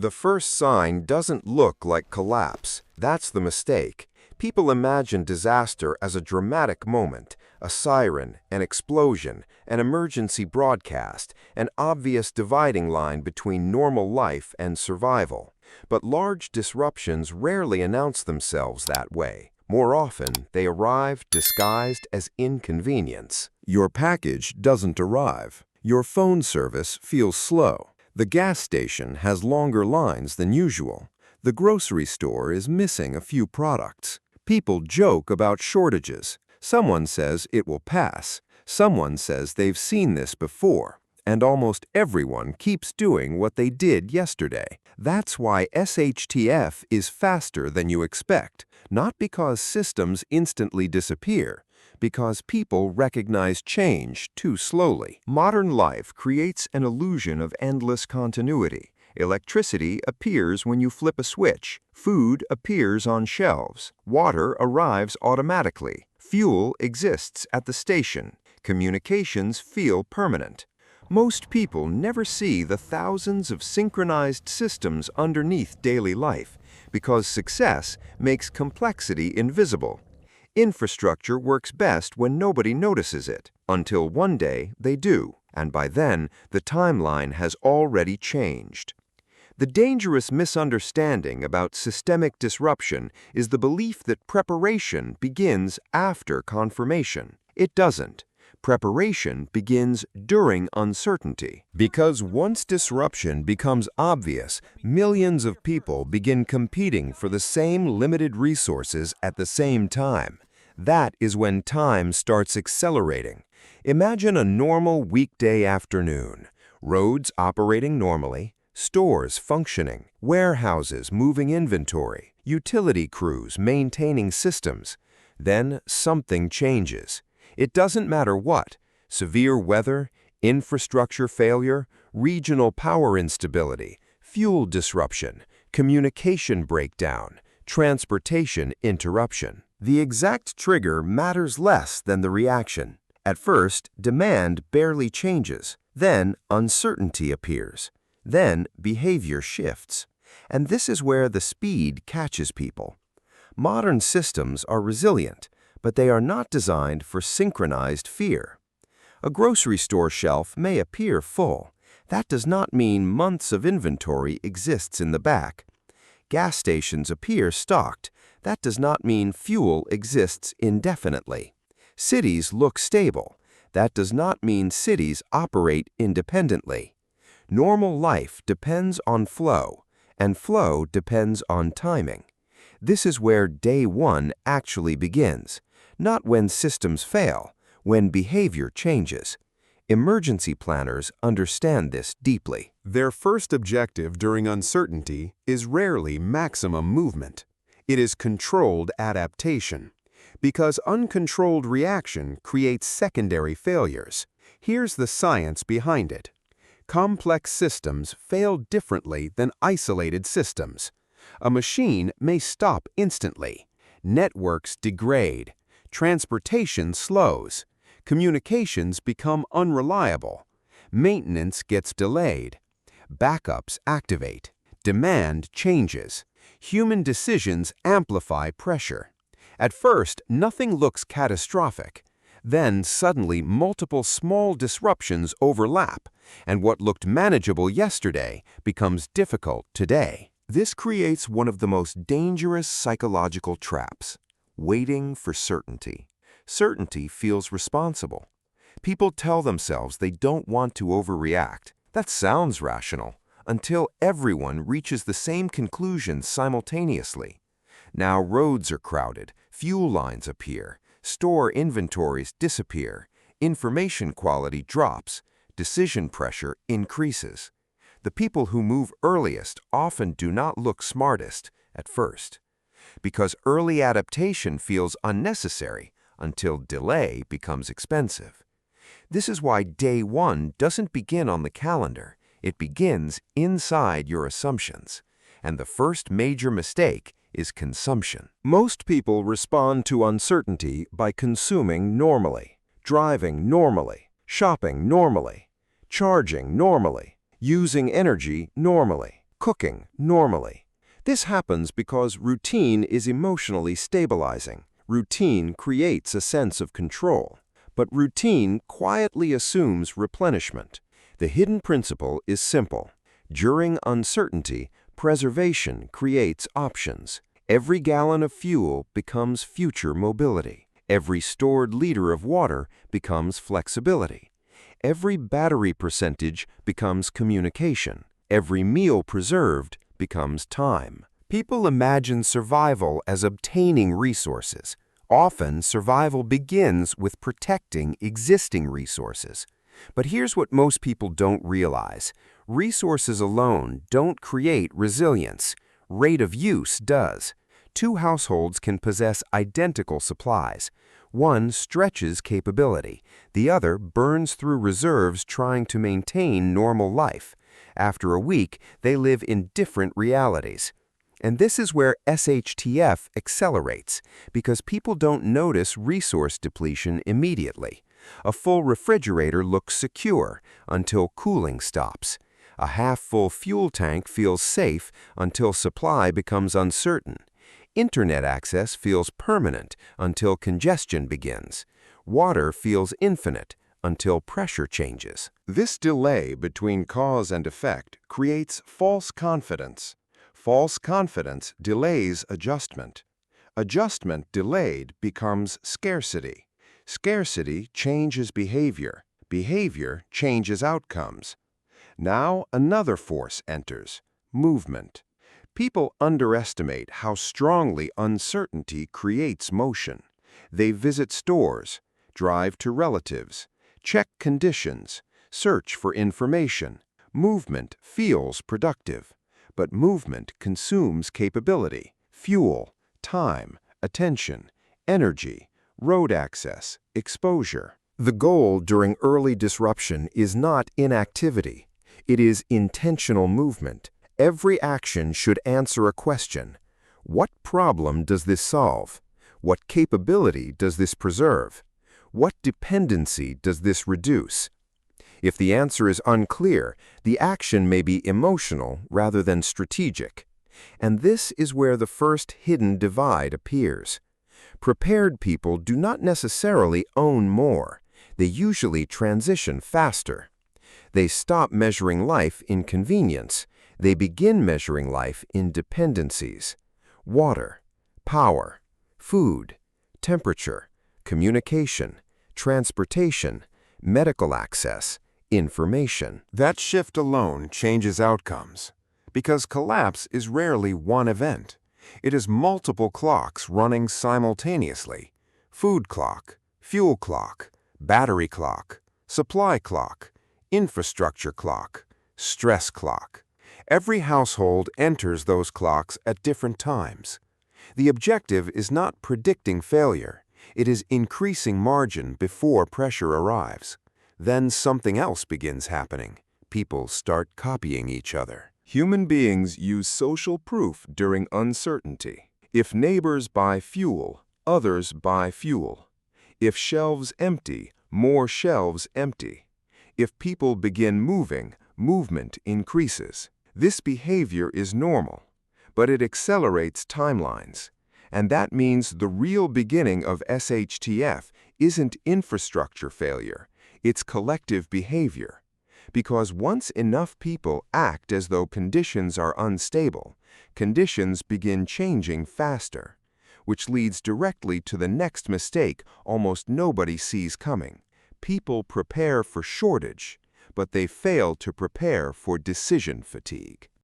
The first sign doesn't look like collapse. That's the mistake. People imagine disaster as a dramatic moment, a siren, an explosion, an emergency broadcast, an obvious dividing line between normal life and survival. But large disruptions rarely announce themselves that way. More often, they arrive disguised as inconvenience. Your package doesn't arrive. Your phone service feels slow. The gas station has longer lines than usual. The grocery store is missing a few products. People joke about shortages. Someone says it will pass. Someone says they've seen this before. And almost everyone keeps doing what they did yesterday. That's why SHTF is faster than you expect, not because systems instantly disappear, because people recognize change too slowly. Modern life creates an illusion of endless continuity. Electricity appears when you flip a switch. Food appears on shelves. Water arrives automatically. Fuel exists at the station. Communications feel permanent. Most people never see the thousands of synchronized systems underneath daily life because success makes complexity invisible. Infrastructure works best when nobody notices it, until one day they do, and by then the timeline has already changed. The dangerous misunderstanding about systemic disruption is the belief that preparation begins after confirmation. It doesn't. Preparation begins during uncertainty. Because once disruption becomes obvious, millions of people begin competing for the same limited resources at the same time. That is when time starts accelerating. Imagine a normal weekday afternoon. Roads operating normally, stores functioning, warehouses moving inventory, utility crews maintaining systems. Then something changes. It doesn't matter what: severe weather, infrastructure failure, regional power instability, fuel disruption, communication breakdown, transportation interruption. The exact trigger matters less than the reaction. At first, demand barely changes. Then, uncertainty appears. Then, behavior shifts. And this is where the speed catches people. Modern systems are resilient, but they are not designed for synchronized fear. A grocery store shelf may appear full. That does not mean months of inventory exists in the back. Gas stations appear stocked. That does not mean fuel exists indefinitely. Cities look stable. That does not mean cities operate independently. Normal life depends on flow, and flow depends on timing. This is where day one actually begins. Not when systems fail, when behavior changes. Emergency planners understand this deeply. Their first objective during uncertainty is rarely maximum movement. It is controlled adaptation, because uncontrolled reaction creates secondary failures. Here's the science behind it. Complex systems fail differently than isolated systems. A machine may stop instantly. Networks degrade. Transportation slows. Communications become unreliable. Maintenance gets delayed. Backups activate. Demand changes. Human decisions amplify pressure. At first, nothing looks catastrophic. Then, suddenly, multiple small disruptions overlap, and what looked manageable yesterday becomes difficult today. This creates one of the most dangerous psychological traps: waiting for certainty. Certainty feels responsible. People tell themselves they don't want to overreact. That sounds rational, until everyone reaches the same conclusion simultaneously. Now roads are crowded, fuel lines appear, store inventories disappear, information quality drops, decision pressure increases. The people who move earliest often do not look smartest at first, because early adaptation feels unnecessary until delay becomes expensive. This is why day one doesn't begin on the calendar. It begins inside your assumptions. And the first major mistake is consumption. Most people respond to uncertainty by consuming normally, driving normally, shopping normally, charging normally, using energy normally. Cooking normally. This happens because routine is emotionally stabilizing. Routine creates a sense of control. But routine quietly assumes replenishment. The hidden principle is simple. During uncertainty, preservation creates options. Every gallon of fuel becomes future mobility. Every stored liter of water becomes flexibility. Every battery percentage becomes communication. Every meal preserved becomes time. People imagine survival as obtaining resources. Often, survival begins with protecting existing resources. But here's what most people don't realize. Resources alone don't create resilience. Rate of use does. Two households can possess identical supplies. One stretches capability. The other burns through reserves trying to maintain normal life. After a week, they live in different realities. And this is where SHTF accelerates, because people don't notice resource depletion immediately. A full refrigerator looks secure until cooling stops. A half-full fuel tank feels safe until supply becomes uncertain. Internet access feels permanent until congestion begins. Water feels infinite until pressure changes. This delay between cause and effect creates false confidence. False confidence delays adjustment. Adjustment delayed becomes scarcity. Scarcity changes behavior. Behavior changes outcomes. Now another force enters: movement. People underestimate how strongly uncertainty creates motion. They visit stores, drive to relatives, check conditions, search for information. Movement feels productive. But movement consumes capability, fuel, time, attention, energy, road access, exposure. The goal during early disruption is not inactivity. It is intentional movement. Every action should answer a question. What problem does this solve? What capability does this preserve? What dependency does this reduce? If the answer is unclear, the action may be emotional rather than strategic. And this is where the first hidden divide appears. Prepared people do not necessarily own more. They usually transition faster. They stop measuring life in convenience. They begin measuring life in dependencies. Water, power, food, temperature, communication, transportation, medical access, information. That shift alone changes outcomes, because collapse is rarely one event. It is multiple clocks running simultaneously: food clock, fuel clock, battery clock, supply clock, infrastructure clock, stress clock. Every household enters those clocks at different times. The objective is not predicting failure. It is increasing margin before pressure arrives. Then something else begins happening. People start copying each other. Human beings use social proof during uncertainty. If neighbors buy fuel, others buy fuel. If shelves empty, more shelves empty. If people begin moving, movement increases. This behavior is normal, but it accelerates timelines. And that means the real beginning of SHTF isn't infrastructure failure. It's collective behavior. Because once enough people act as though conditions are unstable, conditions begin changing faster, which leads directly to the next mistake almost nobody sees coming. People prepare for shortage, but they fail to prepare for decision fatigue.